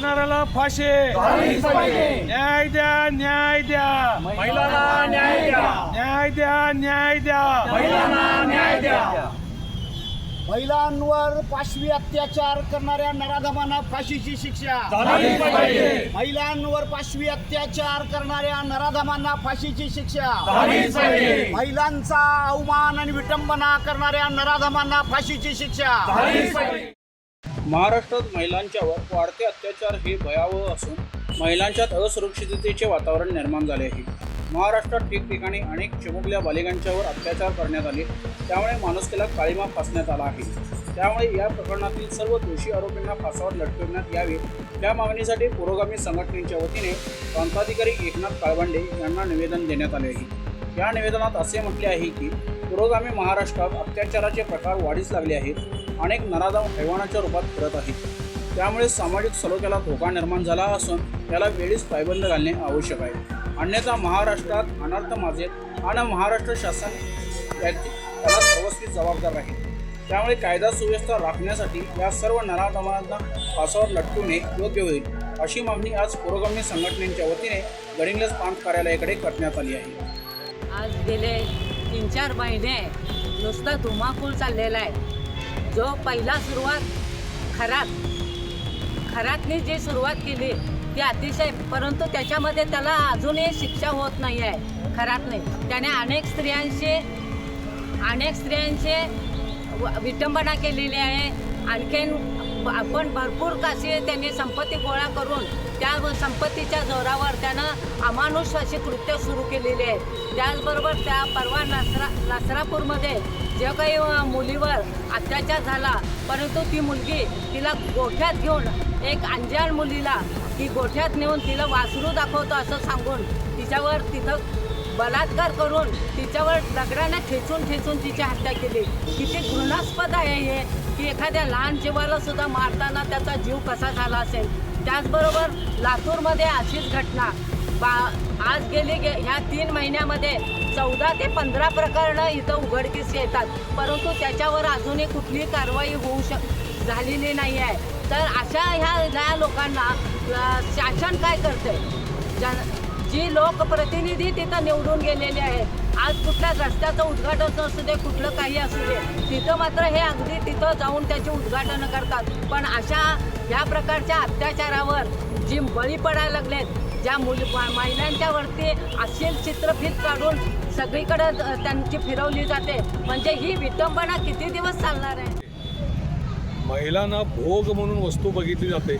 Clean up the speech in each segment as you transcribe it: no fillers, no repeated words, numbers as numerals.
करणाऱ्याला फाशी, न्याय द्या, न्याय द्या, महिलांना न्याय द्या, न्याय द्या, न्याय द्या, महिलांना न्याय द्या. महिलांवर पाशवी अत्याचार करणाऱ्या नराधमांना फाशीची शिक्षा झालीच पाहिजे. महिलांवर पाशवी अत्याचार करणाऱ्या नराधमांना फाशीची शिक्षा झालीच पाहिजे. महिलांचा अवमान आणि विटंबना करणाऱ्या नराधमांना फाशीची शिक्षा झालीच पाहिजे. महाराष्ट्रात महिलांच्यावर वाढते अत्याचार हे भयावह असून महिलांच्यात असुरक्षिततेचे वातावरण निर्माण झाले आहे. महाराष्ट्रात ठिकठिकाणी अनेक चिमुकल्या बालिकांच्यावर अत्याचार करण्यात आले, त्यामुळे माणुसकीला काळीमा फासण्यात आला आहे. त्यामुळे या प्रकरणातील सर्व दोषी आरोपींना फासावर लटकवण्यात यावे या मागणीसाठी पुरोगामी संघटनेच्या वतीने प्रांताधिकारी एकनाथ काळबांडे यांना निवेदन देण्यात आले आहे. या निवेदनात असे म्हटले आहे की पुरोगामी महाराष्ट्रात अत्याचाराचे प्रकार वाढीस लागले आहेत. अनेक नराधम हैवानाच्या रूपात फिरत आहेत. त्यामुळे सामाजिक सलोख्याला धोका निर्माण झाला असून त्याला वेळीच पायबंद घालणे आवश्यक आहे. अन्यथा महाराष्ट्रात अनर्थ माजेल आणि महाराष्ट्र शासन त्याला सर्वस्वी जबाबदार राहील. त्यामुळे कायदा सुव्यवस्था राखण्यासाठी या सर्व नराधमांना फासावर लटकवणे योग्य होईल, अशी मागणी आज पुरोगामी संघटनेच्या वतीने गडिंग्लज प्रांत कार्यालयाकडे करण्यात आली आहे. आज गेले 3-4 महिने नुसता धुमाकूळ चाललेला आहे. जो पहिला सुरुवात खरातने जी सुरुवात केली ती अतिशय, परंतु त्याच्यामध्ये त्याला अजूनही शिक्षा होत नाही आहे. खरातने त्याने अनेक स्त्रियांचे विटंबना केलेली आहे. आणखीन आपण भरपूर काशी त्यांनी संपत्ती गोळा करून त्या संपत्तीच्या जोरावर त्यानं अमानुष अशी कृत्य सुरू केलेली आहे. त्याचबरोबर त्या परवा नासरापूरमध्ये जे काही मुलीवर अत्याचार झाला, परंतु ती मुलगी तिला गोठ्यात घेऊन, एक अंजान मुलीला ती गोठ्यात नेऊन तिला वासरू दाखवतो असं सांगून तिच्यावर तिथं बलात्कार करून तिच्यावर दगडाने ठेचून तिची हत्या केली. किती घृणास्पद आहे हे, की एखाद्या लहान जीवाला सुद्धा मारताना त्याचा जीव कसा झाला असेल. त्याचबरोबर लातूरमध्ये अशीच घटना आज गेली ह्या 3 महिन्यामध्ये 14 ते 15 प्रकरणं इथं उघडकीस येतात, परंतु त्याच्यावर अजूनही कुठलीही कारवाई झालेली नाही आहे. तर अशा ह्या लोकांना शासन काय करते? जी लोकप्रतिनिधी तिथं निवडून गेलेले आहेत, आज कुठल्या रस्त्याचं उद्घाटन असू दे, कुठलं काही असू दे, तिथं मात्र हे अगदी तिथं जाऊन त्याचे उद्घाटन करतात. पण अशा ह्या प्रकारच्या अत्याचारावर जी बळी पडायला लागलेत, ज्या महिलांच्या वरती अश्लील चित्रफित काढून सगळीकडे त्यांची फिरवली जाते, म्हणजे ही विटंबना किती दिवस चालणार आहे? महिलांना भोग म्हणून वस्तू बघितली जाते.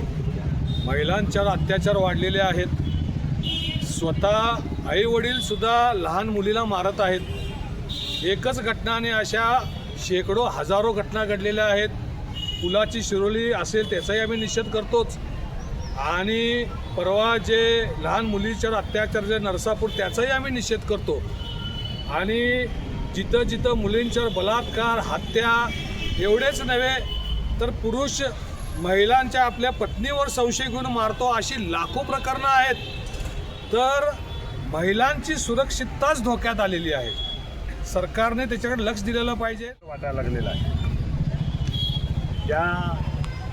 महिलांच्यावर अत्याचार वाढलेले आहेत. स्वतः आईवडील सुद्धा लहान मुलीला मारत आहेत. एकच घटनाने अशा शेकडो हजारो घटना घडलेल्या आहेत. पुलाची शिरोली असेल त्याचाही आम्ही निषेध करतोच, आणि परवा जे लहान मुलीच्यावर अत्याचार जे नरसापूर त्याचाही आम्ही निषेध करतो. आणि जिथं जिथं मुलींच्यावर बलात्कार, हत्या एवढेच नव्हे तर पुरुष महिलांच्या आपल्या पत्नीवर संशय घेऊन मारतो, अशी लाखो प्रकरणं आहेत. तर महिलांची सुरक्षितताच धोक्यात आलेली आहे. सरकारने त्याच्याकडे लक्ष दिलेलं पाहिजे. वाटायला लागलेला आहे. ज्या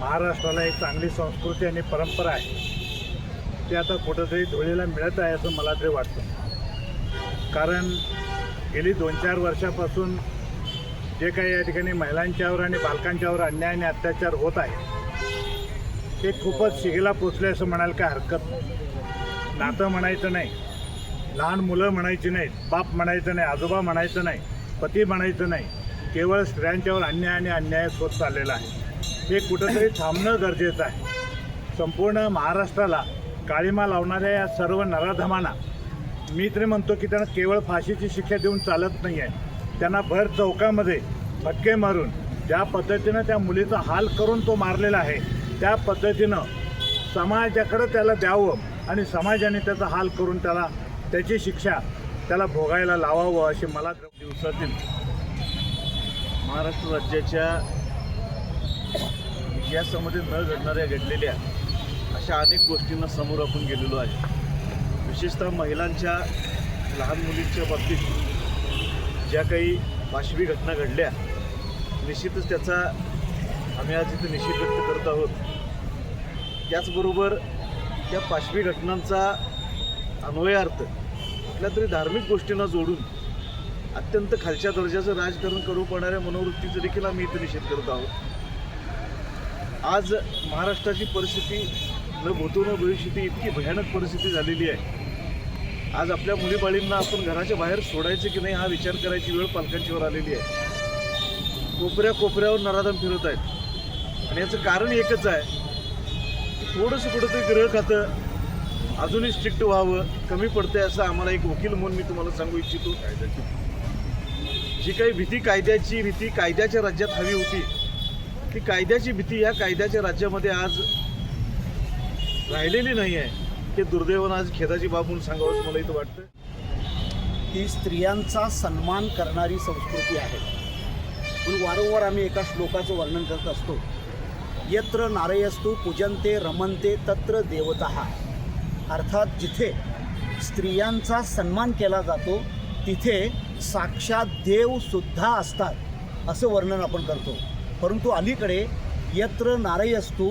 महाराष्ट्राला एक चांगली संस्कृती आणि परंपरा आहे ते आता कुठंतरी धुळीला मिळत आहे असं मला तरी वाटतं. कारण गेली 2-4 वर्षापासून जे काही या ठिकाणी महिलांच्यावर आणि बालकांच्यावर अन्याय आणि अत्याचार होत आहे ते खूपच शिगेला पोचले असं म्हणायला काय हरकत नाही. नातं म्हणायचं नाही, लहान मुलं म्हणायची नाहीत, बाप म्हणायचं नाही, आजोबा म्हणायचं नाही, पती म्हणायचं नाही, केवळ स्त्रियांच्यावर अन्याय आणि अन्याय होत चाललेला आहे. हे कुठंतरी थांबणं गरजेचं आहे. संपूर्ण महाराष्ट्राला काळीमा लावणाऱ्या या सर्व नराधमांना मी तरी म्हणतो की त्यांना केवळ फाशीची शिक्षा देऊन चालत नाही आहे. त्यांना भर चौकामध्ये फटके मारून ज्या पद्धतीनं त्या मुलीचा हाल करून तो मारलेला आहे त्या पद्धतीनं समाजाकडं त्याला द्यावं आणि समाजाने त्याचा हाल करून त्याची शिक्षा त्याला भोगायला लावावं अशी मला दिवसातील महाराष्ट्र राज्याच्या इतिहासामध्ये न घडणाऱ्या घडलेल्या अशा अनेक गोष्टींना समोर आपण गेलेलो आहे. विशेषतः महिलांच्या, लहान मुलींच्या बाबतीत ज्या काही पाशवी घटना घडल्या, निश्चितच त्याचा आम्ही आज इथे निषेध व्यक्त करत आहोत. त्याचबरोबर त्या पाशवी घटनांचा अन्वयार्थ कुठल्या तरी धार्मिक गोष्टींना जोडून अत्यंत खालच्या दर्जाचं राजकारण करू पडणाऱ्या मनोवृत्तीचा देखील आम्ही इथं निषेध करत आहोत. आज महाराष्ट्राची परिस्थिती न भूतो न भविष्यती इतकी भयानक परिस्थिती झालेली आहे. आज आपल्या मुलीबाळींना आपण घराच्या बाहेर सोडायचं की नाही हा विचार करायची वेळ पालकांच्यावर आलेली आहे. कोपऱ्या कोपऱ्यावर नराधम फिरत आहेत आणि याचं कारण एकच आहे, थोडंसं कुठंतरी गृह खातं अजूनही स्ट्रिक्ट व्हावं, कमी पडतंय असं आम्हाला एक वकील म्हणून मी तुम्हाला सांगू इच्छितो. जी काही भीती कायद्याच्या राज्यात हवी होती, ती कायद्याची भीती या कायद्याच्या राज्यामध्ये आज राहिलेली नाही आहे. हे दुर्दैवानं आज खेदाची बाब म्हणून सांगावं असं मला इथं वाटतं. ही स्त्रियांचा सन्मान करणारी संस्कृती आहे. म्हणून वारंवार आम्ही एका श्लोकाचं वर्णन करत असतो, यत्र नारयस्तु पूजन्ते रमन्ते तत्र देवतः. अर्थात जिथे स्त्रियांचा सन्मान केला जातो तिथे साक्षात देवसुद्धा असतात असं वर्णन आपण करतो. परंतु अलीकडे यत्र नारयस्तु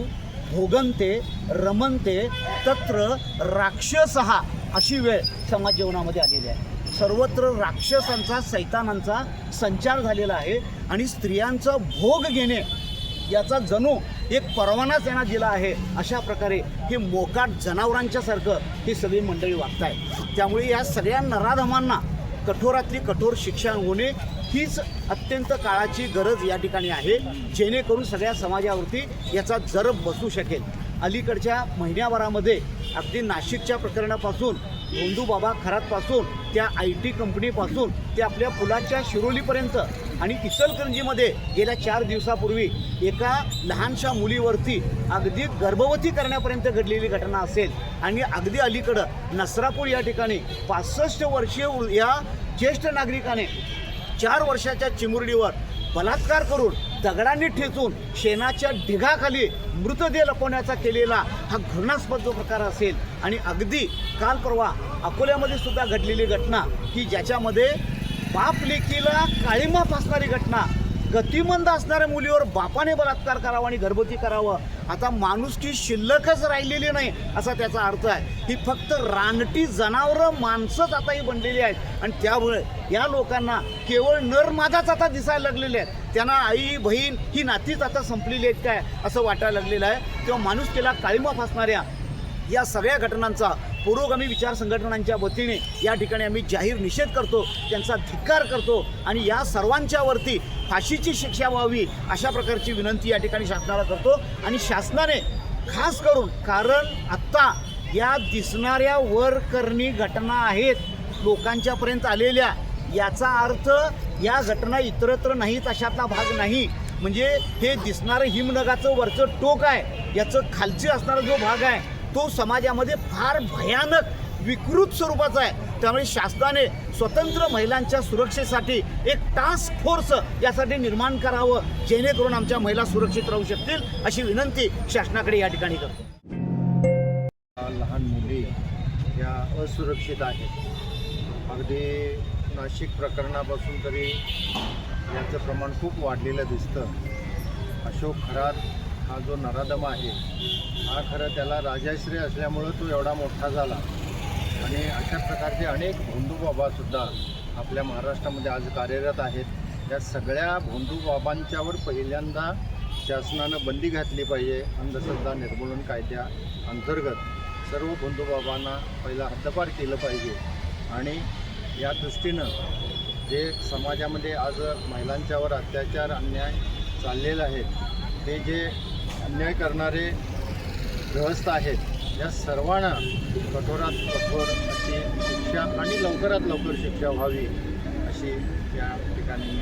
भोगन्ते रमन्ते तत्र राक्षसः अशी वेळ समाज जीवनामध्ये आलेली आहे. सर्वत्र राक्षसांचा सैतानांचा संचार झालेला आहे आणि स्त्रियांचा भोग घेणे याचा जणू एक परवानाच त्यांना दिला आहे. अशा प्रकारे हे मोकाट जनावरांच्यासारखं ही सगळी मंडळी वागत आहे. त्यामुळे या सगळ्या नराधमांना कठोरातली कठोर शिक्षा होणे हीच अत्यंत काळाची गरज या ठिकाणी आहे, जेणेकरून सगळ्या समाजावरती याचा जरब बसू शकेल. अलीकडच्या महिन्याभरामध्ये अगदी नाशिकच्या प्रकरणापासून भोंदूबाबा खरातपासून त्या IT कंपनीपासून ते आपल्या पुलाच्या शिरोलीपर्यंत आणि इचलकरंजीमध्ये गेल्या 4 दिवसापूर्वी एका लहानशा मुलीवरती अगदी गर्भवती करण्यापर्यंत घडलेली घटना असेल आणि अगदी अलीकडं नसरापूर या ठिकाणी 65 वर्षीय या ज्येष्ठ नागरिकाने 4 वर्षाच्या चिमुरडीवर बलात्कार करून दगडांनी ठेचून शेणाच्या ढिगाखाली मृतदेह लपवण्याचा केलेला हा घृणास्पद जो प्रकार असेल. आणि अगदी काल परवा अकोल्यामध्ये सुद्धा घडलेली घटना की ज्याच्यामध्ये बाप लेकीला काळिमा फासणारी घटना, गतिमंद असणाऱ्या मुलीवर बापाने बलात्कार करावा आणि गर्भवती करावं. आता माणुसकी शिल्लकच राहिलेली नाही असा त्याचा अर्थ आहे. ही फक्त रानटी जनावरं माणसंच आता ही बनलेली आहेत आणि त्यामुळे या लोकांना केवळ नरमादाच आता दिसायला लागलेले आहेत. त्यांना आई बहीण ही नातीच आता संपलेली आहेत काय असं वाटायला लागलेलं आहे. तेव्हा माणुसकीला काळिमा फासणाऱ्या या सगळ्या घटनांचा पुरोगामी विचार संघटनांच्या वतीने या ठिकाणी आम्ही जाहीर निषेध करतो, त्यांचा धिक्कार करतो आणि या सर्वांच्यावरती फाशीची शिक्षा व्हावी अशा प्रकारची विनंती या ठिकाणी शासनाला करतो. आणि शासनाने खास करून, कारण आत्ता या दिसणाऱ्या वरकरणी घटना आहेत लोकांच्यापर्यंत आलेल्या, याचा अर्थ या घटना इतरत्र नाहीत अशातला भाग नाही. म्हणजे हे दिसणारं हिमनगाचं वरचं टोक आहे, याचं खालची असणारा जो भाग आहे तो समाजामध्ये फार भयानक विकृत स्वरूपाचा आहे. त्यामुळे शासनाने स्वतंत्र महिलांच्या सुरक्षेसाठी एक टास्क फोर्स यासाठी निर्माण करावं, जेणेकरून आमच्या महिला सुरक्षित राहू शकतील अशी विनंती शासनाकडे या ठिकाणी करतो. लहान मुली या असुरक्षित आहेत. अगदी नाशिक प्रकरणापासून तरी यांचं प्रमाण खूप वाढलेलं दिसतं. अशोक खरात हा जो नराधम आहे हा खरं त्याला राजाश्रय असल्यामुळं तो एवढा मोठा झाला आणि अशा प्रकारचे अनेक भोंदूबाबासुद्धा आपल्या महाराष्ट्रामध्ये आज कार्यरत आहेत. या सगळ्या भोंदूबाबांच्यावर पहिल्यांदा शासनानं बंदी घातली पाहिजे. अंधश्रद्धा निर्मूलन कायद्या अंतर्गत सर्व भोंदूबाबांना पहिला हद्दपार केलं पाहिजे. आणि या दृष्टीनं जे समाजामध्ये आज महिलांच्यावर अत्याचार अन्याय चाललेला आहे, ते जे अन्याय करणारे गृहस्थ आहेत या सर्वांना कठोरात कठोर अशी शिक्षा आणि लवकरात लवकर शिक्षा व्हावी अशी या ठिकाणी